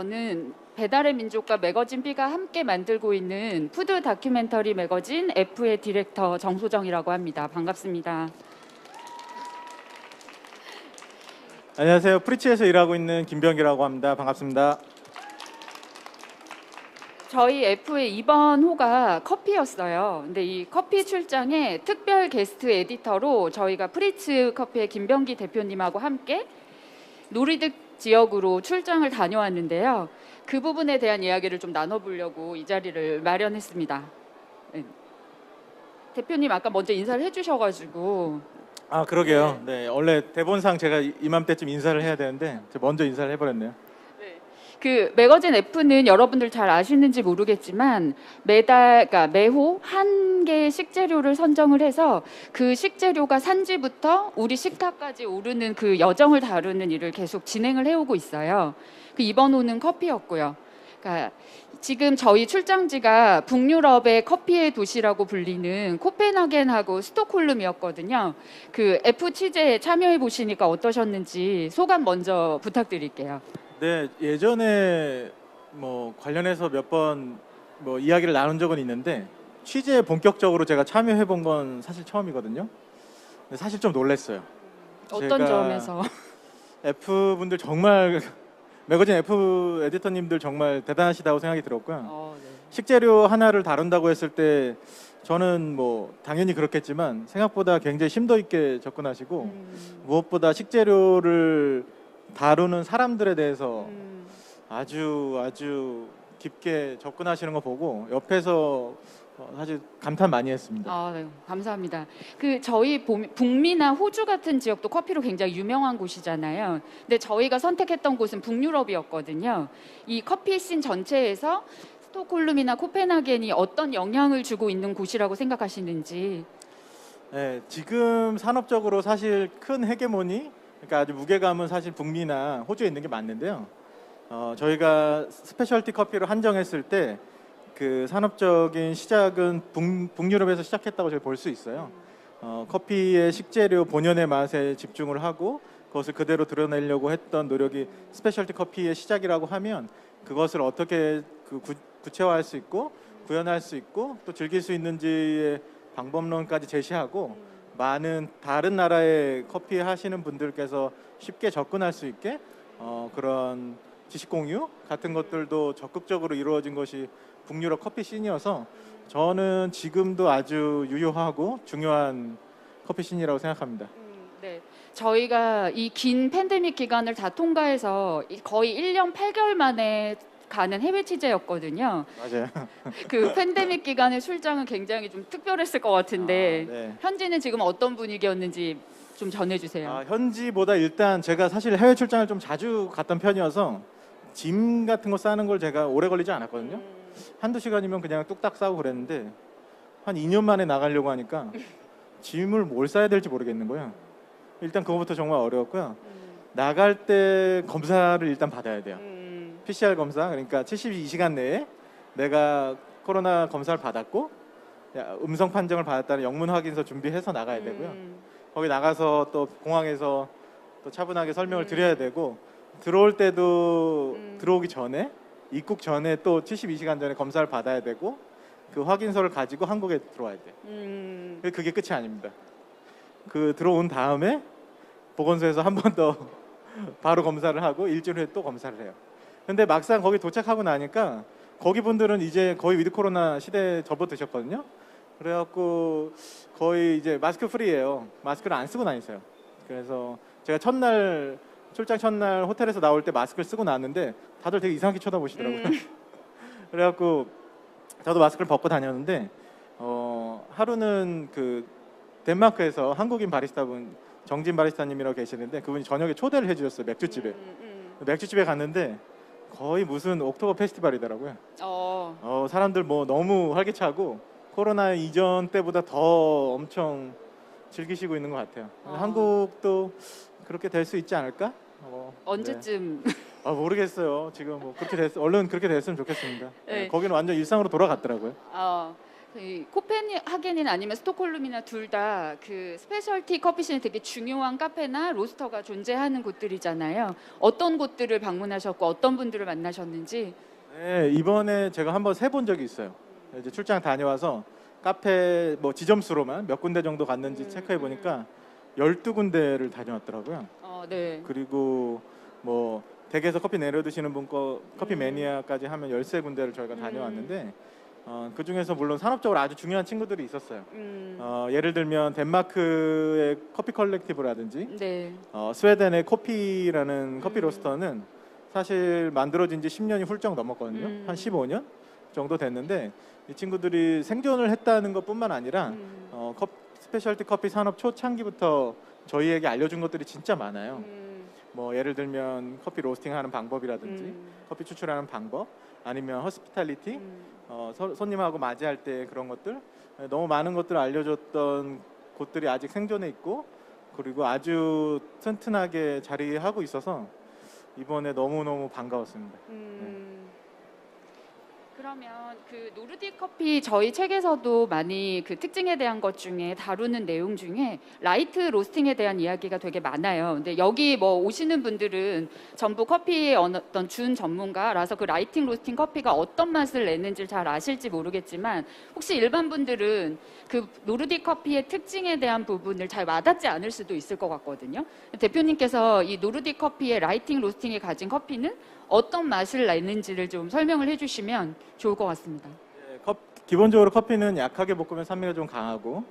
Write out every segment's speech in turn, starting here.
저는 배달의 민족과 매거진 B가 함께 만들고 있는 푸드 다큐멘터리 매거진 F의 디렉터 정소정이라고 합니다. 반갑습니다. 안녕하세요. 프리치에서 일하고 있는 김병기라고 합니다. 반갑습니다. 저희 F의 이번 호가 커피였어요. 근데 이 커피 출장에 특별 게스트 에디터로 저희가 프리츠 커피의 김병기 대표님하고 함께 노리득 지역으로 출장을 다녀왔는데요. 그 부분에 대한 이야기를 좀 나눠보려고 이 자리를 마련했습니다. 네. 대표님 아까 먼저 인사를 해주셔가지고. 아, 그러게요. 네, 원래 대본상 제가 이맘때쯤 인사를 해야 되는데 제가 먼저 인사를 해버렸네요. 그 매거진 F는 여러분들 잘 아시는지 모르겠지만 그러니까 매호 한 개의 식재료를 선정을 해서 그 식재료가 산지부터 우리 식탁까지 오르는 그 여정을 다루는 일을 계속 진행을 해오고 있어요. 그 이번 호는 커피였고요. 그러니까 지금 저희 출장지가 북유럽의 커피의 도시라고 불리는 코펜하겐하고 스톡홀름이었거든요. 그 F 취재에 참여해 보시니까 어떠셨는지 소감 먼저 부탁드릴게요. 네, 예전에 뭐 관련해서 몇 번 뭐 이야기를 나눈 적은 있는데 취재에 본격적으로 제가 참여해 본 건 사실 처음이거든요. 근데 사실 좀 놀랐어요. 어떤 제가 점에서? F 분들 정말 매거진 F 에디터님들 정말 대단하시다고 생각이 들었고요. 네. 식재료 하나를 다룬다고 했을 때 저는 뭐 당연히 그렇겠지만 생각보다 굉장히 심도 있게 접근하시고 무엇보다 식재료를 다루는 사람들에 대해서 아주 깊게 접근하시는 거 보고 옆에서 사실 감탄 많이 했습니다. 네, 감사합니다. 그 저희 북미나 호주 같은 지역도 커피로 굉장히 유명한 곳이잖아요. 근데 저희가 선택했던 곳은 북유럽이었거든요. 이 커피 씬 전체에서 스톡홀름이나 코펜하겐이 어떤 영향을 주고 있는 곳이라고 생각하시는지. 네, 지금 산업적으로 사실 큰 헤게모니, 그러니까 아주 무게감은 사실 북미나 호주에 있는 게 맞는데요. 저희가 스페셜티 커피를 한정했을 때 그 산업적인 시작은 북유럽에서 시작했다고 저희 볼 수 있어요. 커피의 식재료 본연의 맛에 집중을 하고 그것을 그대로 드러내려고 했던 노력이 스페셜티 커피의 시작이라고 하면 그것을 어떻게 구체화할 수 있고 구현할 수 있고 또 즐길 수 있는지의 방법론까지 제시하고 많은 다른 나라의 커피 하시는 분들께서 쉽게 접근할 수 있게 그런 지식 공유 같은 것들도 적극적으로 이루어진 것이 북유럽 커피 씬이어서 저는 지금도 아주 유효하고 중요한 커피 씬이라고 생각합니다. 네. 저희가 이 긴 팬데믹 기간을 다 통과해서 거의 1년 8개월 만에 가는 해외 취재였거든요. 맞아요. 그 팬데믹 기간의 출장은 굉장히 좀 특별했을 것 같은데 네. 현지는 지금 어떤 분위기였는지 좀 전해주세요. 현지보다 일단 제가 사실 해외 출장을 좀 자주 갔던 편이어서 짐 같은 거 싸는 걸 제가 오래 걸리지 않았거든요. 한두 시간이면 그냥 뚝딱 싸고 그랬는데 한 2년 만에 나가려고 하니까 짐을 뭘 싸야 될지 모르겠는 거예요. 일단 그거부터 정말 어려웠고요. 나갈 때 검사를 일단 받아야 돼요. PCR 검사, 그러니까 72시간 내에 내가 코로나 검사를 받았고 음성 판정을 받았다는 영문 확인서 준비해서 나가야 되고요. 거기 나가서 또 공항에서 또 차분하게 설명을 드려야 되고 들어올 때도 들어오기 전에 입국 전에 또 72시간 전에 검사를 받아야 되고 그 확인서를 가지고 한국에 들어와야 돼요. 그게 끝이 아닙니다. 그 들어온 다음에 보건소에서 한 번 더 바로 검사를 하고 일주일 후에 또 검사를 해요. 근데 막상 거기 도착하고 나니까 거기 분들은 이제 거의 위드 코로나 시대에 접어드셨거든요. 그래갖고 거의 이제 마스크 프리예요. 마스크를 안 쓰고 다니세요. 그래서 제가 출장 첫날 호텔에서 나올 때 마스크를 쓰고 나왔는데 다들 되게 이상하게 쳐다보시더라고요. 그래갖고 저도 마스크를 벗고 다녔는데 하루는 그 덴마크에서 한국인 바리스타분 정진 바리스타님이라고 계시는데 그분이 저녁에 초대를 해주셨어요. 맥주집에. 맥주집에 갔는데 거의 무슨 옥토버 페스티벌이더라고요. 사람들 뭐 너무 활기차고 코로나 이전 때보다 더 엄청 즐기시고 있는 것 같아요. 한국도 그렇게 될 수 있지 않을까? 언제쯤? 네. 모르겠어요. 지금 뭐 그렇게 얼른 그렇게 됐으면 좋겠습니다. 네. 거기는 완전 일상으로 돌아갔더라고요. 이 코펜하겐이나 아니면 스톡홀름이나 둘 다 그 스페셜티 커피씬이 되게 중요한 카페나 로스터가 존재하는 곳들이잖아요. 어떤 곳들을 방문하셨고 어떤 분들을 만나셨는지. 네, 이번에 제가 한번 세본 적이 있어요. 이제 출장 다녀와서 카페 뭐 지점수로만 몇 군데 정도 갔는지 체크해 보니까 12군데를 다녀왔더라고요. 네. 그리고 뭐 댁에서 커피 내려 드시는 분 거 커피 매니아까지 하면 13군데를 저희가 다녀왔는데 그 중에서 물론 산업적으로 아주 중요한 친구들이 있었어요. 예를 들면 덴마크의 커피 컬렉티브라든지 네. 스웨덴의 코피라는 커피 로스터는 사실 만들어진 지 10년이 훌쩍 넘었거든요. 한 15년 정도 됐는데 이 친구들이 생존을 했다는 것뿐만 아니라 스페셜티 커피 산업 초창기부터 저희에게 알려준 것들이 진짜 많아요. 뭐 예를 들면 커피 로스팅하는 방법이라든지 커피 추출하는 방법 아니면 허스피탈리티 손님하고 맞이할 때 그런 것들 너무 많은 것들을 알려줬던 곳들이 아직 생존해 있고 그리고 아주 튼튼하게 자리하고 있어서 이번에 너무너무 반가웠습니다. 그러면 그 노르딕 커피 저희 책에서도 많이 그 특징에 대한 것 중에 다루는 내용 중에 라이트 로스팅에 대한 이야기가 되게 많아요. 근데 여기 뭐 오시는 분들은 전부 커피의 어떤 준 전문가라서 그 라이팅 로스팅 커피가 어떤 맛을 내는지 잘 아실지 모르겠지만 혹시 일반 분들은 그 노르딕 커피의 특징에 대한 부분을 잘 와닿지 않을 수도 있을 것 같거든요. 대표님께서 이 노르딕 커피의 라이팅 로스팅이 가진 커피는 어떤 맛을 내는지를 좀 설명을 해주시면 좋을 것 같습니다. 기본적으로 커피는 약하게 볶으면 산미가 좀 강하고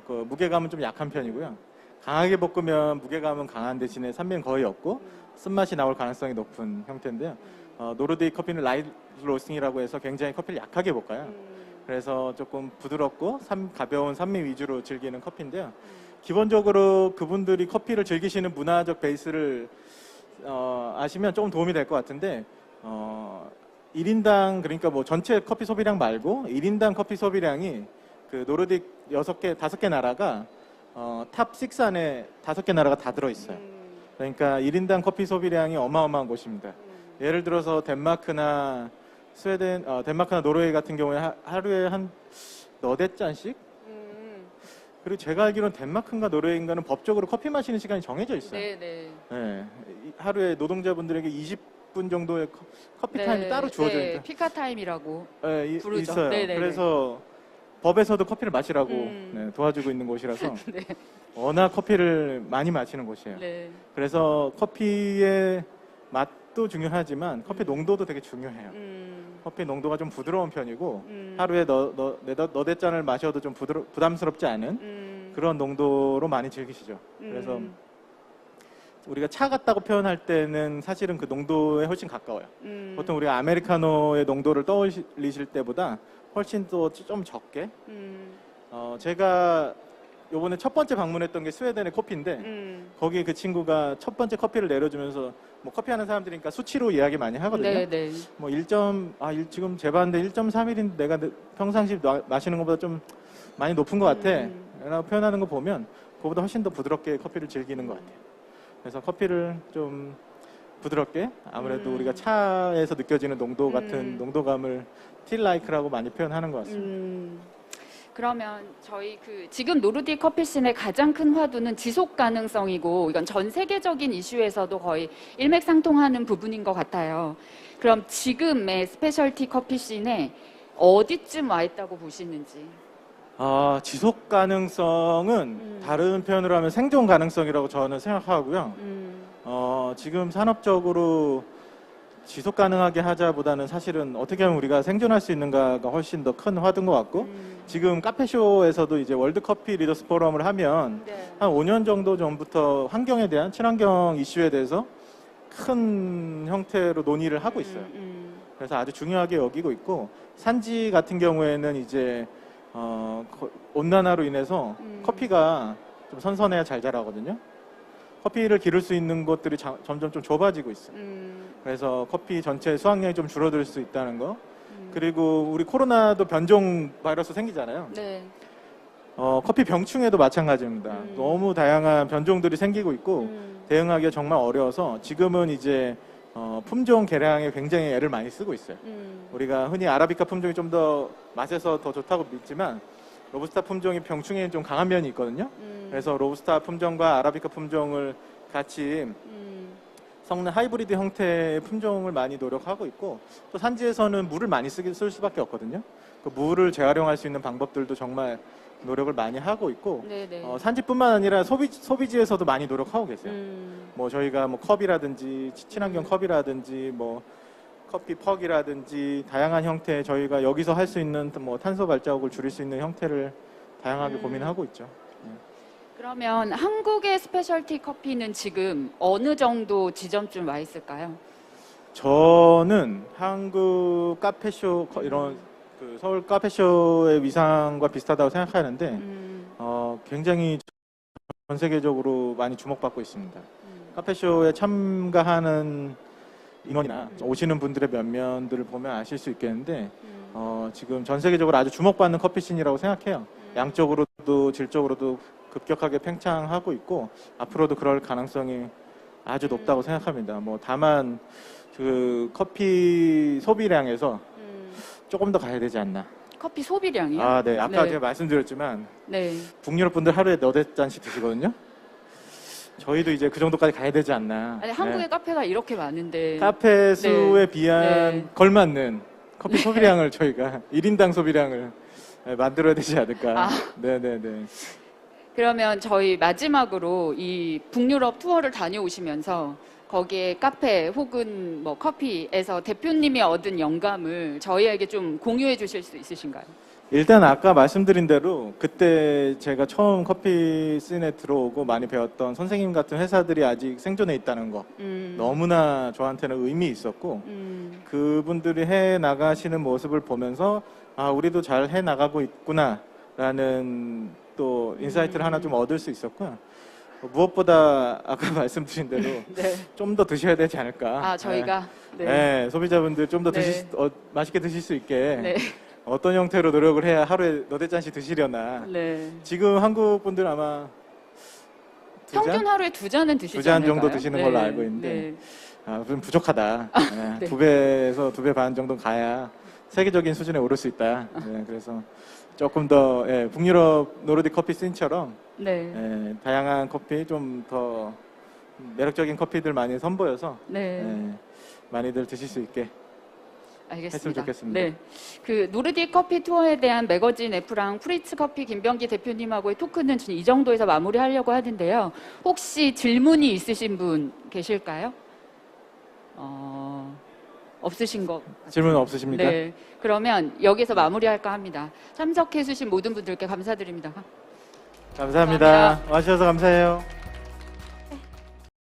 그 무게감은 좀 약한 편이고요. 강하게 볶으면 무게감은 강한 대신에 산미는 거의 없고 쓴맛이 나올 가능성이 높은 형태인데요. 노르딕 커피는 라이트 로스팅이라고 해서 굉장히 커피를 약하게 볶아요. 그래서 조금 부드럽고 가벼운 산미 위주로 즐기는 커피인데요. 기본적으로 그분들이 커피를 즐기시는 문화적 베이스를 아시면 조금 도움이 될 것 같은데 1인당 그러니까 뭐 전체 커피 소비량 말고 1인당 커피 소비량이 그 노르딕 5개 나라가 탑 6 안에 5개 나라가 다 들어있어요. 그러니까 1인당 커피 소비량이 어마어마한 곳입니다. 예를 들어서 덴마크나 스웨덴, 덴마크나 노르웨이 같은 경우에 하루에 한 너댓 잔씩. 그리고 제가 알기로는 덴마크인가 노르웨이인가는 법적으로 커피 마시는 시간이 정해져 있어요. 네. 하루에 노동자분들에게 20분 정도의 커피 타임이 따로 주어져 있다. 피카 타임이라고 네, 부르죠. 있어요. 네네네. 그래서 법에서도 커피를 마시라고 도와주고 있는 곳이라서 네. 워낙 커피를 많이 마시는 곳이에요. 네. 그래서 커피의 맛도 중요하지만 커피 농도도 되게 중요해요. 커피 농도가 좀 부드러운 편이고 하루에 너댓 잔을 마셔도 좀 부담스럽지 않은 그런 농도로 많이 즐기시죠. 그래서 우리가 차 같다고 표현할 때는 사실은 그 농도에 훨씬 가까워요. 보통 우리가 아메리카노의 농도를 떠올리실 때보다 훨씬 더 좀 적게. 제가 요번에 첫 번째 방문했던 게 스웨덴의 커피인데 거기 그 친구가 첫 번째 커피를 내려주면서 뭐 커피 하는 사람들이니까 수치로 이야기 많이 하거든요. 네네. 뭐 지금 재봤는데 1.3일인데 내가 평상시 마시는 것보다 좀 많이 높은 것 같아 라고 표현하는 거 보면 그거보다 훨씬 더 부드럽게 커피를 즐기는 것 같아요. 그래서 커피를 좀 부드럽게 아무래도 우리가 차에서 느껴지는 농도 같은 농도감을 틸라이크라고 많이 표현하는 것 같습니다. 그러면 저희 지금 노르딕 커피씬의 가장 큰 화두는 지속 가능성이고 이건 전 세계적인 이슈에서도 거의 일맥상통하는 부분인 것 같아요. 그럼 지금의 스페셜티 커피씬에 어디쯤 와 있다고 보시는지? 지속 가능성은 다른 표현으로 하면 생존 가능성이라고 저는 생각하고요. 지금 산업적으로 지속 가능하게 하자보다는 사실은 어떻게 하면 우리가 생존할 수 있는가가 훨씬 더 큰 화두인 것 같고 지금 카페쇼에서도 이제 월드커피 리더스 포럼을 하면 한 5년 정도 전부터 환경에 대한 친환경 이슈에 대해서 큰 형태로 논의를 하고 있어요. 그래서 아주 중요하게 여기고 있고 산지 같은 경우에는 이제 온난화로 인해서 커피가 좀 선선해야 잘 자라거든요. 커피를 기를 수 있는 곳들이 점점 좀 좁아지고 있어요. 그래서 커피 전체 수확량이 좀 줄어들 수 있다는 거. 그리고 우리 코로나도 변종 바이러스 생기잖아요. 네. 커피 병충해도 마찬가지입니다. 너무 다양한 변종들이 생기고 있고 대응하기가 정말 어려워서 지금은 이제 품종 개량에 굉장히 애를 많이 쓰고 있어요. 우리가 흔히 아라비카 품종이 좀 더 맛에서 더 좋다고 믿지만 로부스타 품종이 병충해에 좀 강한 면이 있거든요. 그래서 로부스타 품종과 아라비카 품종을 같이 섞는 하이브리드 형태의 품종을 많이 노력하고 있고, 또 산지에서는 물을 많이 쓸 수밖에 없거든요. 그 물을 재활용할 수 있는 방법들도 정말 노력을 많이 하고 있고, 네네. 산지뿐만 아니라 소비지에서도 많이 노력하고 계세요. 뭐 저희가 뭐 컵이라든지 친환경 컵이라든지 뭐 커피 퍽이라든지 다양한 형태, 저희가 여기서 할 수 있는 뭐 탄소 발자국을 줄일 수 있는 형태를 다양하게 고민하고 있죠. 그러면 한국의 스페셜티 커피는 지금 어느 정도 지점쯤 와 있을까요? 저는 한국 카페쇼 이런 그 서울 카페쇼의 위상과 비슷하다고 생각하는데 굉장히 전 세계적으로 많이 주목받고 있습니다. 카페쇼에 참가하는 인원이나 오시는 분들의 면면들을 보면 아실 수 있겠는데 지금 전 세계적으로 아주 주목받는 커피씬이라고 생각해요. 양적으로도 질적으로도 급격하게 팽창하고 있고 앞으로도 그럴 가능성이 아주 높다고 생각합니다. 뭐 다만 그 커피 소비량에서 조금 더 가야 되지 않나. 커피 소비량이요? 아, 네. 아까 네. 제가 말씀드렸지만 네. 북유럽 분들 하루에 너댓 잔씩 드시거든요. 저희도 이제 그 정도까지 가야 되지 않나. 아니, 한국의 네. 카페가 이렇게 많은데. 카페 수에 비한 네. 걸맞는 커피 소비량을 저희가 1인당 소비량을 만들어야 되지 않을까. 아. 네네네. 그러면 저희 마지막으로 이 북유럽 투어를 다녀오시면서 거기에 카페 혹은 뭐 커피에서 대표님이 얻은 영감을 저희에게 좀 공유해 주실 수 있으신가요? 일단 아까 말씀드린 대로 그때 제가 처음 커피 씬에 들어오고 많이 배웠던 선생님 같은 회사들이 아직 생존해 있다는 거 너무나 저한테는 의미 있었고 그분들이 해 나가시는 모습을 보면서 아 우리도 잘 해 나가고 있구나라는 또 인사이트를 하나 좀 얻을 수 있었고요. 무엇보다 아까 말씀드린 대로 네. 좀 더 드셔야 되지 않을까. 아, 저희가? 네, 네. 네, 소비자분들 좀 더 네. 맛있게 드실 수 있게 네. 어떤 형태로 노력을 해야 하루에 너댓 잔씩 드시려나. 네. 지금 한국 분들 아마 두 잔? 평균 하루에 2잔은 드시지 두 잔 않을까요? 정도 드시는 네. 걸로 알고 있는데 네. 좀 부족하다. 네, 네. 2배에서 2배 반 정도 가야 세계적인 수준에 오를 수 있다. 네, 그래서 조금 더 북유럽 노르딕 커피 씬처럼 네. 다양한 커피 좀 더 매력적인 커피들 많이 선보여서 네. 많이들 드실 수 있게 알겠습니다. 했으면 좋겠습니다. 네. 그 노르딕 커피 투어에 대한 매거진 F랑 프리츠 커피 김병기 대표님하고의 토크는 지금 이 정도에서 마무리하려고 하는데요. 혹시 질문이 있으신 분 계실까요? 없으신 것 같아요. 질문 없으십니까? 네. 그러면 여기서 마무리할까 합니다. 참석해 주신 모든 분들께 감사드립니다. 감사합니다. 감사합니다. 와주셔서 감사해요.